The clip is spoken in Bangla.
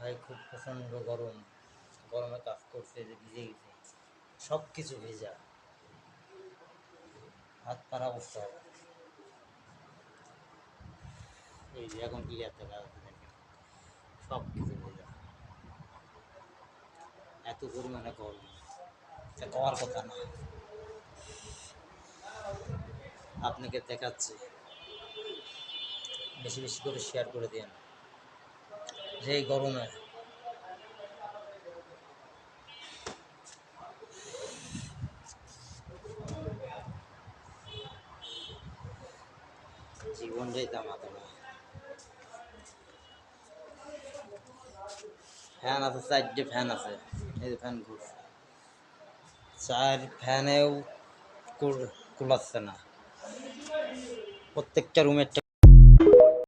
ভাই খুব প্রচণ্ড গরম, গরমে কাজ করছে যে ভিজে গেছে, সব কিছু ভেজা, হাত পার অবস্থা হবে। এই যে এখন ক্লিয়ার দেখা যাচ্ছে, দেখেন সব কিছু ভেজা, এত পরিমাণে গরম, এটা কওয়ার কথা না। আপনাকে দেখাচ্ছি, বেশি বেশি করে শেয়ার করে দিন। যে এই গরমে জীবন যেতাম হাতে না। ফ্যান আছে, 4টে ফ্যান আছে, এই যে ফ্যান ঘুরছে, 4 ফ্যানেও কুলাচ্ছে না। প্রত্যেকটা রুমের